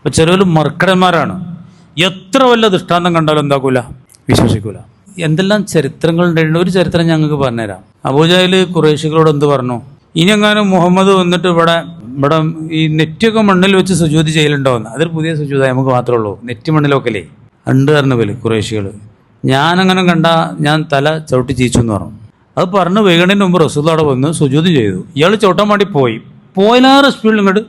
അപ്പോൾ ചിലവർ മർക്കടന്മാരാണ്. എത്ര വല്ല ദൃഷ്ടാന്തം കണ്ടാലും എന്താക്കൂല, വിശ്വസിക്കൂല. എന്തെല്ലാം ചരിത്രങ്ങളുണ്ട്. ഒരു ചരിത്രം ഞങ്ങൾക്ക് പറഞ്ഞുതരാം. അബൂജഹൽ ഖുറൈശികളോട് എന്ത് പറഞ്ഞു? ഇനി എങ്ങാനും മുഹമ്മദ് വന്നിട്ട് ഇവിടെ ഈ നെറ്റൊക്കെ മണ്ണിൽ വെച്ച് സുജൂദ് ചെയ്യലുണ്ടോന്ന്. അതൊരു പുതിയ സുജൂദ നമുക്ക് മാത്രമേ ഉള്ളൂ. നെറ്റ് മണ്ണിലൊക്കെ ഉണ്ട് പറഞ്ഞു പോലെ ഖുറൈശികൾ. ഞാനങ്ങനെ ഞാൻ തല ചവിട്ടി ചീച്ചു എന്ന് പറഞ്ഞു. അത് പറഞ്ഞ് വൈകണതിന് മുമ്പ് റസൂൽ അവിടെ വന്ന് സുജൂദ് ചെയ്തു. ഇയാൾ ചവിട്ടാൻ വേണ്ടി പോയിലാറ് സ്പീഡിൽ ഇങ്ങോട്ട്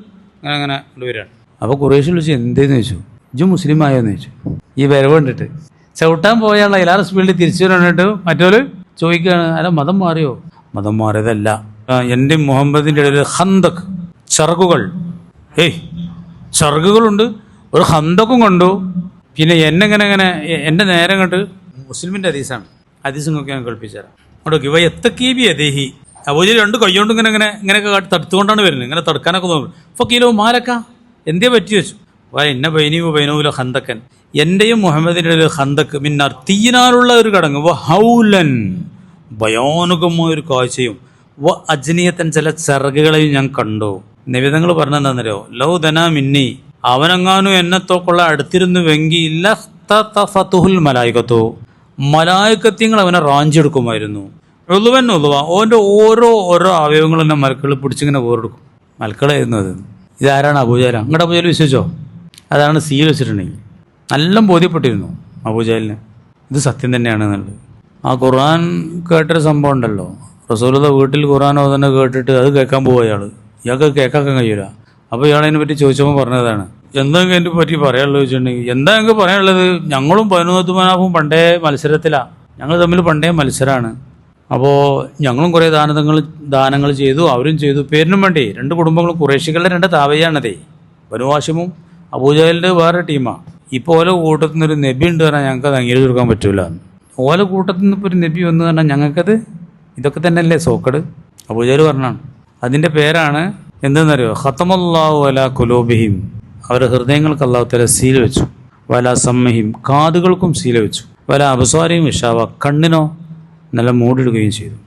അങ്ങനെ വരികയാണ്. അപ്പോൾ ഖുറൈശി വിളിച്ച് എന്തേന്ന് ചോദിച്ചു. ഇജ്ജ് മുസ്ലിം ആയോന്ന് ചോദിച്ചു. ഈ വരവ് കണ്ടിട്ട് ചവിട്ടാൻ പോയാലുള്ള എല്ലാവരും സ്പീഡിൽ തിരിച്ചു വന്നിട്ട് മറ്റൊരു ചോദിക്കുകയാണ്, അല്ല മതം മാറിയോ? മതം മാറിയതല്ല, എൻ്റെ മുഹമ്മദിൻ്റെ ഇടയിൽ ഹന്തക് ചർഗുകൾ ചർഗുകളുണ്ട്. ഒരു ഹന്തക്കും കൊണ്ടു. പിന്നെ എന്നെങ്ങനെ എൻ്റെ നേരം കണ്ട് മുസ്ലിമിൻ്റെ ഹദീസാണ്. ഹദീസിനൊക്കെ ഞാൻ കേൾപ്പിച്ചുതരാം. അവിടെ ഇവ എത്തക്കീബി അദ്ദേഹി അബൂജഹൽ രണ്ട് കൈകൊണ്ട് ഇങ്ങനെയൊക്കെ തടുത്തുകൊണ്ടാണ് വരുന്നത്. ഇങ്ങനെ തടുക്കാനൊക്കെ തോന്നും. ഫക്കീലോ മാലക്ക എന്തേ പറ്റി വെച്ചു. എന്നെ ബൈനീവ ബൈനൂല ഹന്തക്കൻ, എൻ്റെയും മുഹമ്മദിൻ്റെ ഇടയിൽ ഹന്തക്ക് മിന്നാർ തീയിനാലുള്ള ഒരു കടങ്ങ്. ഹൗലൻ ഭയാനകമായ ഒരു കാഴ്ചയും അജ്നിയത്തൻ ചില ചിറകുകളെയും ഞാൻ കണ്ടു. നിവേദങ്ങൾ പറഞ്ഞെന്താണെന്നറിയോ? ലൗ ധനാ മിന്നി, അവനെങ്ങാനും എന്നെത്തോക്കുള്ള അടുത്തിരുന്നുവെങ്കിൽ ഇല്ലഫതുഹുൽ മലായികത്തോ, മലായികത്യങ്ങൾ അവനെ റാഞ്ചെടുക്കുമായിരുന്നു. ഉളുവൻ ഉളുവ, ഓൻ്റെ ഓരോ അവയവങ്ങളും തന്നെ മലക്കൾ പിടിച്ചിങ്ങനെ വേറെടുക്കും. മലക്കളായിരുന്നു അത്. ഇതാരാണ്? അബൂജഹൽ. അങ്ങോട്ട് അബൂജഹൽ വിശ്വസിച്ചോ? അതാണ് സീൽ വെച്ചിട്ടുണ്ടെങ്കിൽ നല്ല ബോധ്യപ്പെട്ടിരുന്നു അബൂജഹലിന് ഇത് സത്യം തന്നെയാണെന്നുള്ളത്. ആ ഖുർആൻ കേട്ടൊരു സംഭവം ഉണ്ടല്ലോ, റസൂലുള്ളാഹിയുടെ വീട്ടിൽ ഖുർആൻ ഓതുന്ന കേട്ടിട്ട് അത് കേൾക്കാൻ പോവുക ഇയാൾക്ക് കേൾക്കാൻ കഴിയില്ല. അപ്പോൾ ഇയാളതിനെ പറ്റി ചോദിച്ചപ്പോൾ പറഞ്ഞതാണ്, എന്താ അതിനെ പറ്റി പറയാനുള്ളത് ചോദിച്ചിട്ടുണ്ടെങ്കിൽ, എന്താ ഞങ്ങൾക്ക് പറയാനുള്ളത്, ഞങ്ങളും ബനൂ മനാഫും പണ്ടേ മത്സരത്തിലാണ്, ഞങ്ങൾ തമ്മിൽ പണ്ടേ മത്സരമാണ്. അപ്പോൾ ഞങ്ങളും കുറേ ദാനങ്ങൾ ചെയ്തു, അവരും ചെയ്തു. പേരിനും വേണ്ടി രണ്ട് കുടുംബങ്ങളും ഖുറൈശികളുടെ രണ്ട് താവയാണതേ. ബനൂ ഹാഷിമും അബൂജഹലിൻ്റെ വേറെ ടീമാണ്. ഇപ്പോൾ ഓല കൂട്ടത്തിൽ നിന്നൊരു നബി ഉണ്ട് പറഞ്ഞാൽ ഞങ്ങൾക്ക് അത് അംഗീകരിച്ച് കൊടുക്കാൻ പറ്റില്ല. ഓല കൂട്ടത്തിൽ നിന്ന് ഇപ്പോൾ ഒരു നബി വന്നു പറഞ്ഞാൽ ഞങ്ങൾക്കത് ഇതൊക്കെ തന്നെയല്ലേ സോക്കട്. അബൂജഹൽ പറഞ്ഞാണ്. അതിൻ്റെ പേരാണ് എന്തെന്നറിയോ? ഖതമല്ലാഹു അലാ ഖുലൂബിഹിം, അവരുടെ ഹൃദയങ്ങൾക്ക് അല്ലാഹു തആല സീൽ വെച്ചു. വലാ സമ്മഹിം, കാതുകൾക്കും സീൽ വെച്ചു. വലാ അബ്സാരിഹിം ഗിശാവ, കണ്ണിനോ നല്ല മൂടിടുകയും ചെയ്തു.